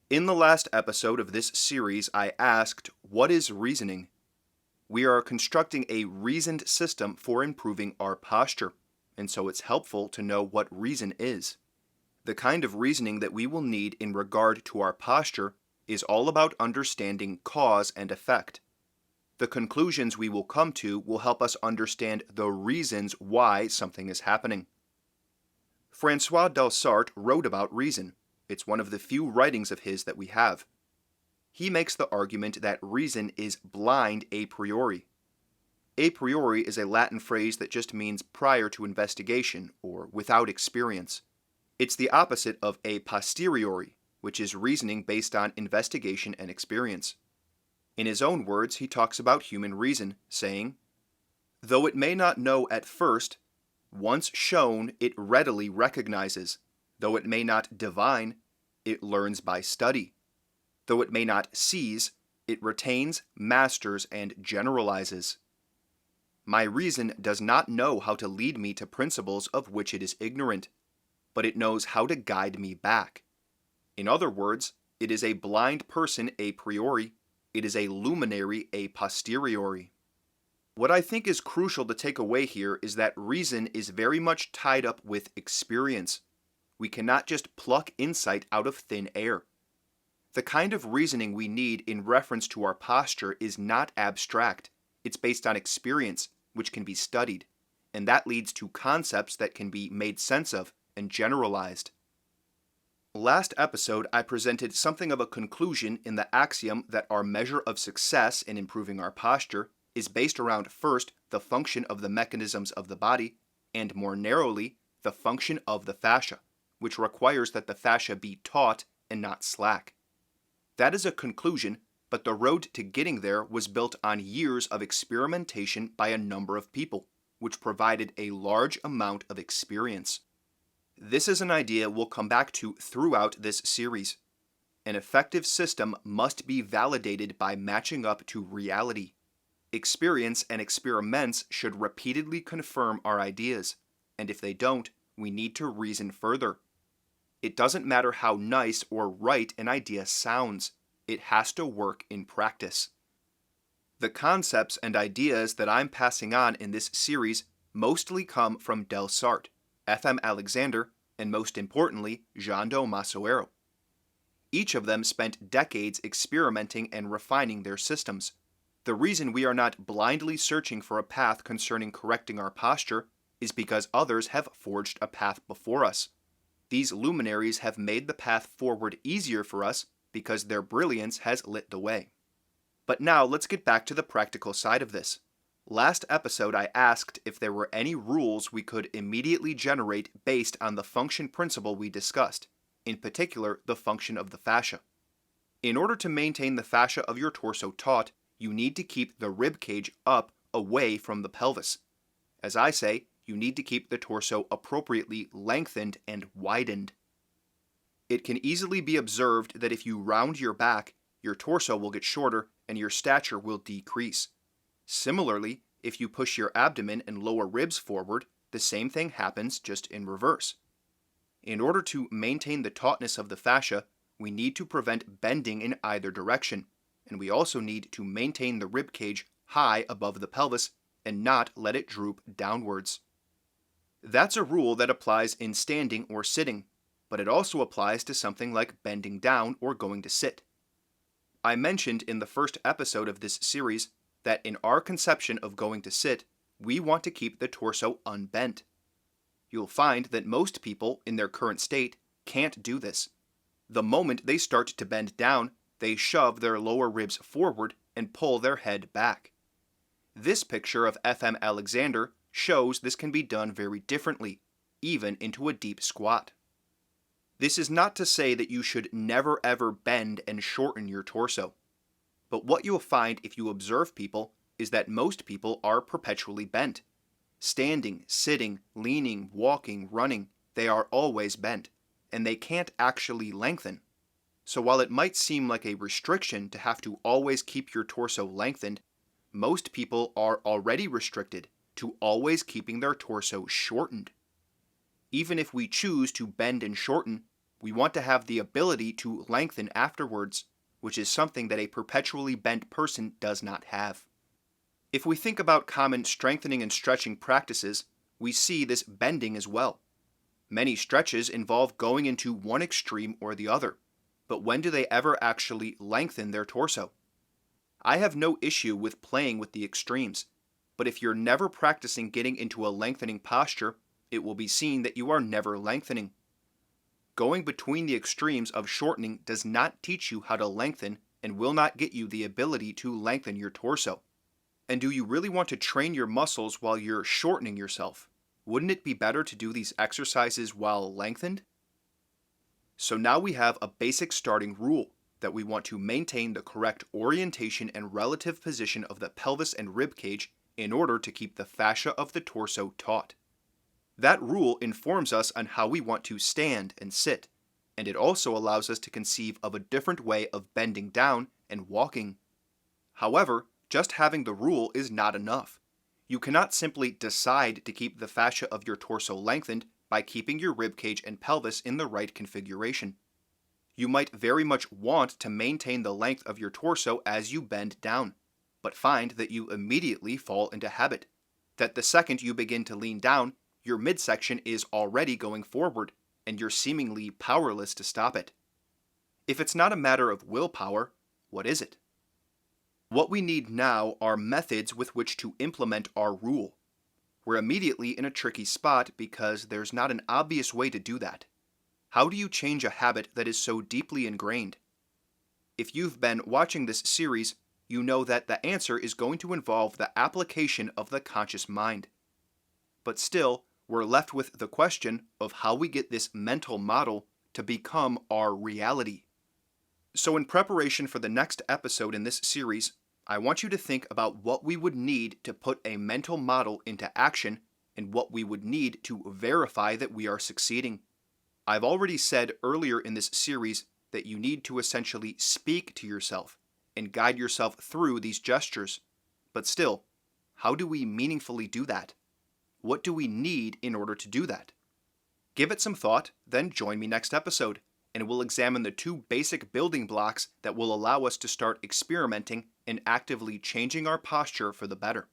In the last episode of this series, I asked, what is reasoning? We are constructing a reasoned system for improving our posture, and so it's helpful to know what reason is. The kind of reasoning that we will need in regard to our posture is all about understanding cause and effect. The conclusions we will come to will help us understand the reasons why something is happening. Francois Delsarte wrote about reason. It's one of the few writings of his that we have. He makes the argument that reason is blind a priori. A priori is a Latin phrase that just means prior to investigation or without experience. It's the opposite of a posteriori, which is reasoning based on investigation and experience. In his own words, he talks about human reason, saying, "Though it may not know at first, once shown it readily recognizes. Though it may not divine, it learns by study. Though it may not seize, it retains, masters, and generalizes. My reason does not know how to lead me to principles of which it is ignorant, but it knows how to guide me back. In other words, it is a blind person a priori, it is a luminary a posteriori." What I think is crucial to take away here is that reason is very much tied up with experience. We cannot just pluck insight out of thin air. The kind of reasoning we need in reference to our posture is not abstract. It's based on experience, which can be studied, and that leads to concepts that can be made sense of and generalized. Last episode, I presented something of a conclusion in the axiom that our measure of success in improving our posture is based around first the function of the mechanisms of the body, and more narrowly, the function of the fascia, which requires that the fascia be taut and not slack. That is a conclusion, but the road to getting there was built on years of experimentation by a number of people, which provided a large amount of experience. This is an idea we'll come back to throughout this series. An effective system must be validated by matching up to reality. Experience and experiments should repeatedly confirm our ideas, and if they don't, we need to reason further. It doesn't matter how nice or right an idea sounds, it has to work in practice. The concepts and ideas that I'm passing on in this series mostly come from Delsarte, F.M. Alexander, and most importantly, Jeando Masoero. Each of them spent decades experimenting and refining their systems. The reason we are not blindly searching for a path concerning correcting our posture is because others have forged a path before us. These luminaries have made the path forward easier for us because their brilliance has lit the way. But now let's get back to the practical side of this. Last episode I asked if there were any rules we could immediately generate based on the function principle we discussed, in particular the function of the fascia. In order to maintain the fascia of your torso taut, you need to keep the rib cage up away from the pelvis. As I say, you need to keep the torso appropriately lengthened and widened. It can easily be observed that if you round your back, your torso will get shorter and your stature will decrease. Similarly, if you push your abdomen and lower ribs forward, the same thing happens just in reverse. In order to maintain the tautness of the fascia, we need to prevent bending in either direction, and we also need to maintain the rib cage high above the pelvis and not let it droop downwards. That's a rule that applies in standing or sitting, but it also applies to something like bending down or going to sit. I mentioned in the first episode of this series that in our conception of going to sit, we want to keep the torso unbent. You'll find that most people in their current state can't do this. The moment they start to bend down, they shove their lower ribs forward and pull their head back. This picture of F.M. Alexander shows this can be done very differently, even into a deep squat. This is not to say that you should never ever bend and shorten your torso. But what you'll find if you observe people is that most people are perpetually bent. Standing, sitting, leaning, walking, running, they are always bent, and they can't actually lengthen. So while it might seem like a restriction to have to always keep your torso lengthened, most people are already restricted to always keeping their torso shortened. Even if we choose to bend and shorten, We want to have the ability to lengthen afterwards, which is something that a perpetually bent person does not have. If we think about common strengthening and stretching practices, we see this bending as well. Many stretches involve going into one extreme or the other, but when do they ever actually lengthen their torso? I have no issue with playing with the extremes, but if you're never practicing getting into a lengthening posture, it will be seen that you are never lengthening. Going between the extremes of shortening does not teach you how to lengthen and will not get you the ability to lengthen your torso. And do you really want to train your muscles while you're shortening yourself? Wouldn't it be better to do these exercises while lengthened? So now we have a basic starting rule that we want to maintain the correct orientation and relative position of the pelvis and rib cage in order to keep the fascia of the torso taut. That rule informs us on how we want to stand and sit, and it also allows us to conceive of a different way of bending down and walking. However, just having the rule is not enough. You cannot simply decide to keep the fascia of your torso lengthened by keeping your ribcage and pelvis in the right configuration. You might very much want to maintain the length of your torso as you bend down, but find that you immediately fall into habit, that the second you begin to lean down, your midsection is already going forward, and you're seemingly powerless to stop it. If it's not a matter of willpower, what is it? What we need now are methods with which to implement our rule. We're immediately in a tricky spot because there's not an obvious way to do that. How do you change a habit that is so deeply ingrained? If you've been watching this series, you know that the answer is going to involve the application of the conscious mind. But still, we're left with the question of how we get this mental model to become our reality. So in preparation for the next episode in this series, I want you to think about what we would need to put a mental model into action and what we would need to verify that we are succeeding. I've already said earlier in this series that you need to essentially speak to yourself and guide yourself through these gestures. But still, how do we meaningfully do that? What do we need in order to do that? Give it some thought, then join me next episode, and we'll examine the two basic building blocks that will allow us to start experimenting and actively changing our posture for the better.